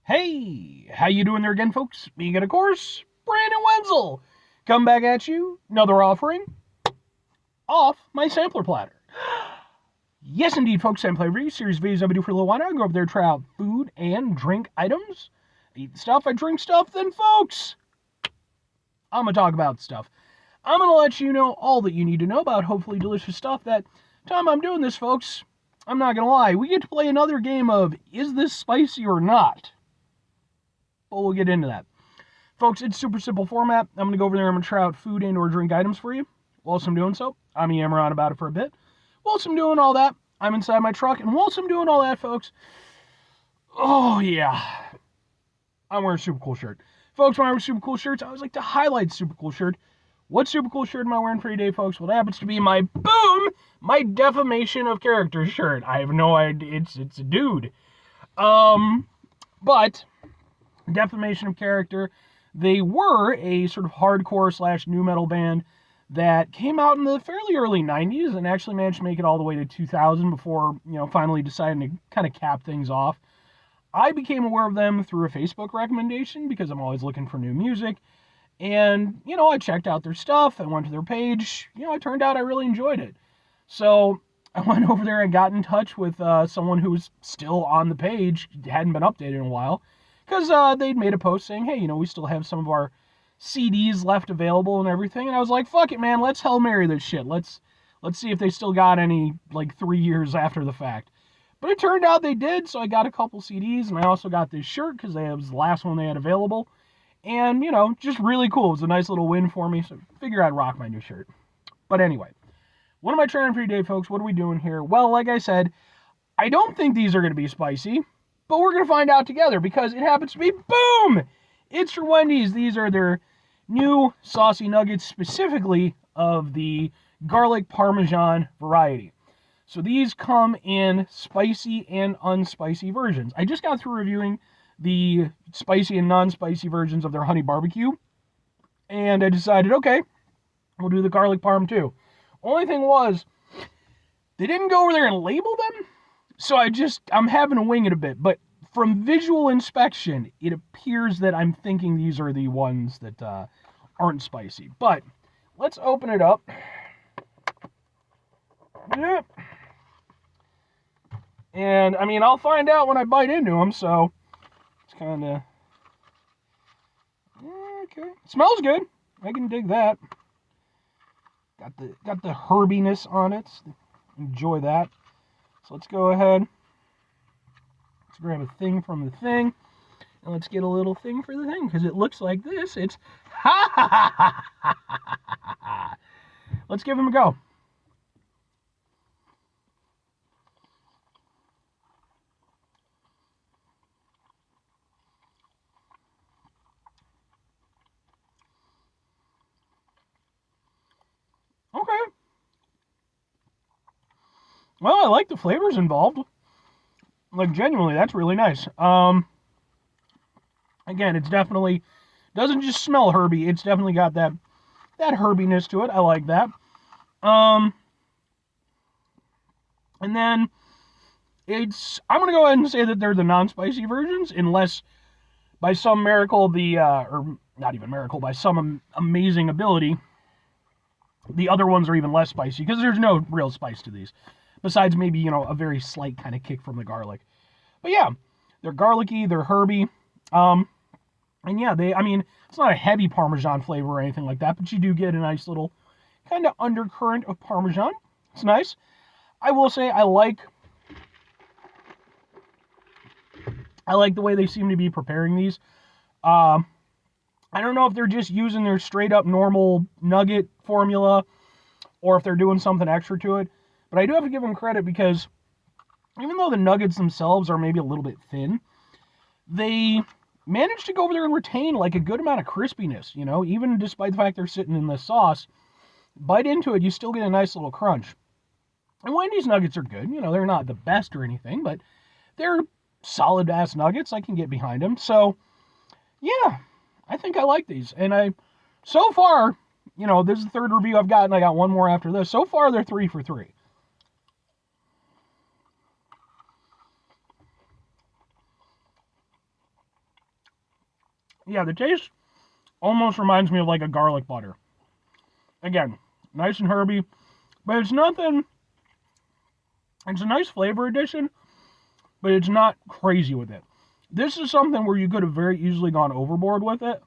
Hey, how you doing there again, folks? Speaking of course, Brandon Wenzel. Come back at you, another offering off my sampler platter. Yes, indeed, folks, sampler review series videos I've been doing for a little while now. I go over there, try out food and drink items. I eat stuff, I drink stuff, then, folks, I'm going to talk about stuff. I'm going to let you know all that you need to know about hopefully delicious stuff. That time I'm doing this, folks, I'm not going to lie, we get to play another game of Is This Spicy or Not? But we'll get into that. Folks, it's super simple format. I'm going to go over there and I'm going to try out food and or drink items for you. Whilst I'm doing so, I'm yammering on about it for a bit. Whilst I'm doing all that, I'm inside my truck. And whilst I'm doing all that, folks, oh yeah, I'm wearing a super cool shirt. Folks, when I wear super cool shirts, I always like to highlight super cool shirt. What super cool shirt am I wearing for today, folks? Well, it happens to be my defamation of character shirt. I have no idea. It's a dude. But defamation of character, they were a sort of hardcore / nu metal band that came out in the fairly early 90s and actually managed to make it all the way to 2000 before, finally deciding to kind of cap things off. I became aware of them through a Facebook recommendation because I'm always looking for new music. And, I checked out their stuff. I went to their page. It turned out I really enjoyed it. So I went over there and got in touch with someone who was still on the page, hadn't been updated in a while, because they'd made a post saying, hey, we still have some of our CDs left available and everything. And I was like, fuck it, man, let's Hail Mary this shit. Let's see if they still got any, 3 years after the fact. But it turned out they did, so I got a couple CDs, and I also got this shirt, because it was the last one they had available. And, just really cool. It was a nice little win for me, so I figure I'd rock my new shirt. But anyway, what am I trying for today, folks? What are we doing here? Well, like I said, I don't think these are going to be spicy, but we're going to find out together, because it happens to be, boom! It's for Wendy's. These are their new saucy nuggets, specifically of the garlic parmesan variety. So these come in spicy and unspicy versions. I just got through reviewing the spicy and non-spicy versions of their honey barbecue, and I decided, okay, we'll do the garlic parm too. Only thing was, they didn't go over there and label them, so I'm having to wing it a bit, but from visual inspection, it appears that I'm thinking these are the ones that aren't spicy. But let's open it up. Yep. And, I'll find out when I bite into them, so it's kind of... Okay. It smells good. I can dig that. Got the herbiness on it. Enjoy that. So let's go ahead. Let's grab a thing from the thing. And let's get a little thing for the thing, because it looks like this. It's... Ha ha ha ha ha ha ha. Let's give them a go. Okay. Well, I like the flavors involved. Genuinely, that's really nice. Again, it's definitely doesn't just smell herby. It's definitely got that herbiness to it. I like that. And then I'm gonna go ahead and say that they're the non-spicy versions, unless by some miracle or not even miracle, by some amazing ability, the other ones are even less spicy, because there's no real spice to these, besides maybe, a very slight kind of kick from the garlic. But yeah, they're garlicky, they're herby, and yeah, it's not a heavy Parmesan flavor or anything like that, but you do get a nice little kind of undercurrent of Parmesan. It's nice. I will say I like the way they seem to be preparing these. I don't know if they're just using their straight up normal nugget formula or if they're doing something extra to it. But I do have to give them credit, because even though the nuggets themselves are maybe a little bit thin, they managed to go over there and retain a good amount of crispiness, even despite the fact they're sitting in the sauce. Bite into it, you still get a nice little crunch. And Wendy's nuggets are good. They're not the best or anything, but they're solid-ass nuggets. I can get behind them. So, yeah, I think I like these. And so far, this is the third review I've got, and I got one more after this. So far, they're 3 for 3. Yeah, the taste almost reminds me of like a garlic butter. Again, nice and herby, but it's nothing. It's a nice flavor addition, but it's not crazy with it. This is something where you could have very easily gone overboard with it,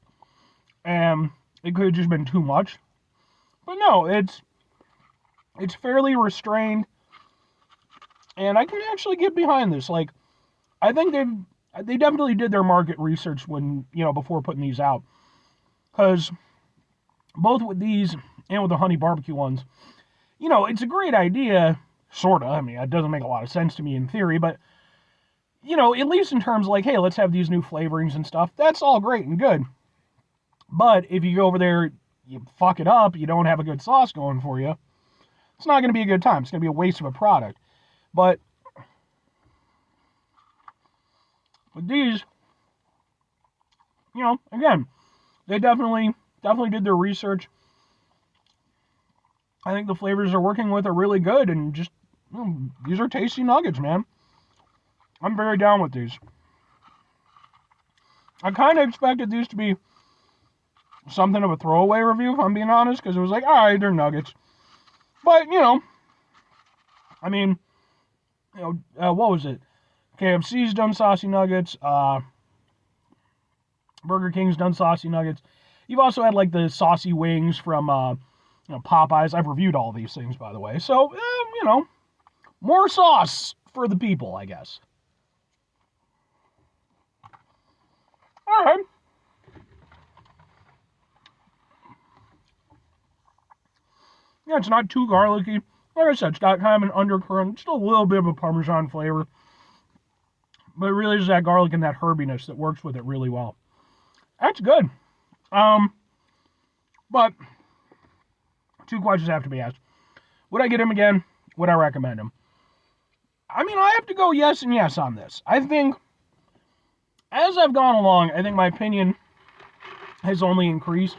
and it could have just been too much. But no, it's fairly restrained, and I can actually get behind this. Like, I think they definitely did their market research when, before putting these out, because both with these and with the honey barbecue ones, it's a great idea, sorta. I mean, it doesn't make a lot of sense to me in theory, but at least in terms of like, hey, let's have these new flavorings and stuff. That's all great and good. But if you go over there, you fuck it up, you don't have a good sauce going for you, it's not going to be a good time. It's going to be a waste of a product. But with these, again, they definitely did their research. I think the flavors they're working with are really good, and just, these are tasty nuggets, man. I'm very down with these. I kind of expected these to be something of a throwaway review, if I'm being honest, because it was like, alright, they're nuggets. But, I mean, what was it? KFC's done saucy nuggets, Burger King's done saucy nuggets. You've also had, like, the saucy wings from, Popeyes. I've reviewed all these things, by the way. So, more sauce for the people, I guess. Alright. Yeah, it's not too garlicky. Like I said, it's got kind of an undercurrent, just a little bit of a Parmesan flavor. But it really is that garlic and that herbiness that works with it really well. That's good. But two questions have to be asked. Would I get him again? Would I recommend him? I mean, I have to go yes and yes on this. I think, as I've gone along, I think my opinion has only increased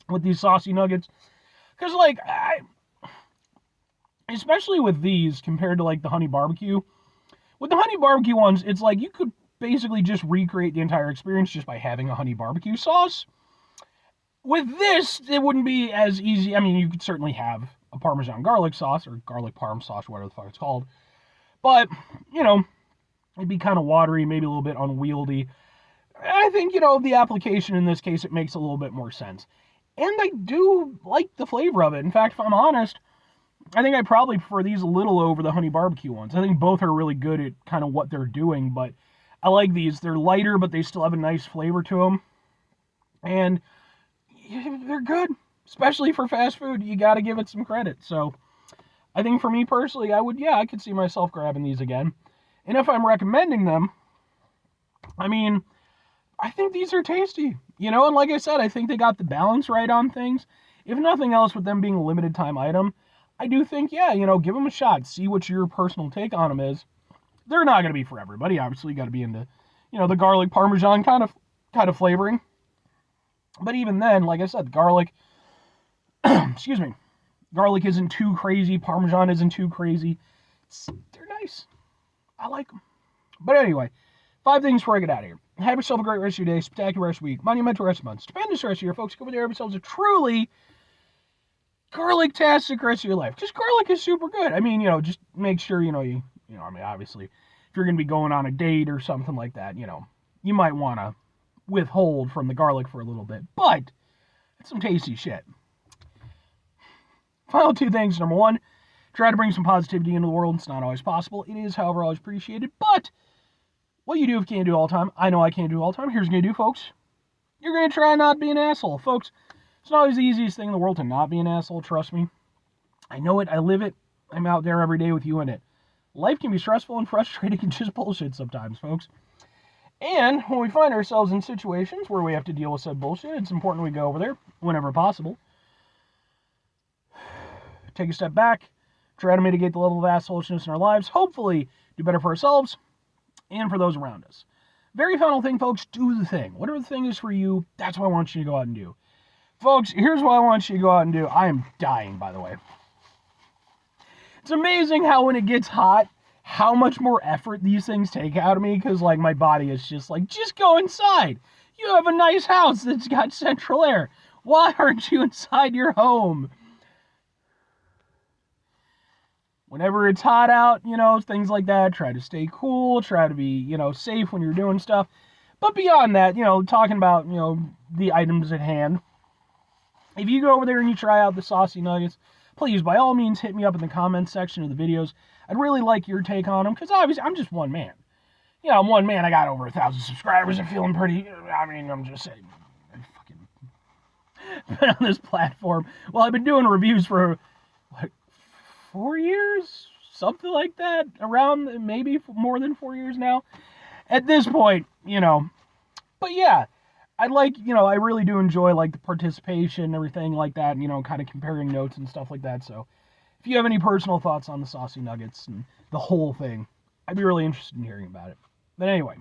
with these saucy nuggets. Because, like, especially with these compared to, like, the honey barbecue. With the honey barbecue ones, it's like you could basically just recreate the entire experience just by having a honey barbecue sauce. With this, it wouldn't be as easy. I mean, you could certainly have a Parmesan garlic sauce or garlic parm sauce, whatever the fuck it's called. But, it'd be kind of watery, maybe a little bit unwieldy. I think, the application in this case, it makes a little bit more sense. And I do like the flavor of it. In fact, if I'm honest, I think I probably prefer these a little over the honey barbecue ones. I think both are really good at kind of what they're doing, but I like these. They're lighter, but they still have a nice flavor to them. And they're good, especially for fast food. You got to give it some credit. So I think for me personally, I could see myself grabbing these again. And if I'm recommending them, I mean, I think these are tasty, and like I said, I think they got the balance right on things. If nothing else, with them being a limited time item, I do think, give them a shot. See what your personal take on them is. They're not going to be for everybody. Obviously, you got to be into, the garlic Parmesan kind of flavoring. But even then, like I said, garlic, excuse me, garlic isn't too crazy. Parmesan isn't too crazy. They're nice. I like them. But anyway, 5 things before I get out of here. Have yourself a great rest of your day, spectacular rest of your week, monumental rest of month, stupendous rest of your folks. Go over there, have yourselves a truly garlic-tastic rest of your life. Because garlic is super good. I mean, just make sure, I mean, obviously, if you're going to be going on a date or something like that, you might want to withhold from the garlic for a little bit. But it's some tasty shit. Final 2 things. Number 1, try to bring some positivity into the world. It's not always possible. It is, however, always appreciated. But what you do if you can't do it all the time, I know I can't do it all the time. Here's what you're going to do, folks. You're going to try not to be an asshole. Folks, it's not always the easiest thing in the world to not be an asshole, trust me. I know it. I live it. I'm out there every day with you in it. Life can be stressful and frustrating and just bullshit sometimes, folks. And when we find ourselves in situations where we have to deal with said bullshit, it's important we go over there whenever possible. Take a step back, try to mitigate the level of assholishness in our lives, hopefully do better for ourselves and for those around us. Very final thing, folks, do the thing. Whatever the thing is for you, that's what I want you to go out and do. Folks, here's what I want you to go out and do. I am dying, by the way. It's amazing how when it gets hot, how much more effort these things take out of me, because like my body is just like, just go inside. You have a nice house that's got central air. Why aren't you inside your home? Whenever it's hot out, things like that, try to stay cool, try to be, safe when you're doing stuff. But beyond that, talking about, the items at hand, if you go over there and you try out the Saucy Nuggets, please, by all means, hit me up in the comments section of the videos. I'd really like your take on them, because obviously I'm just one man. I'm one man. I got over 1,000 subscribers and feeling pretty, I'm just saying, I fucking been on this platform. Well, I've been doing reviews for, 4 years? Something like that. Around, maybe more than 4 years now. At this point, But yeah, I really do enjoy, like, the participation and everything like that, kind of comparing notes and stuff like that. So, if you have any personal thoughts on the Saucy Nuggets and the whole thing, I'd be really interested in hearing about it. But anyway,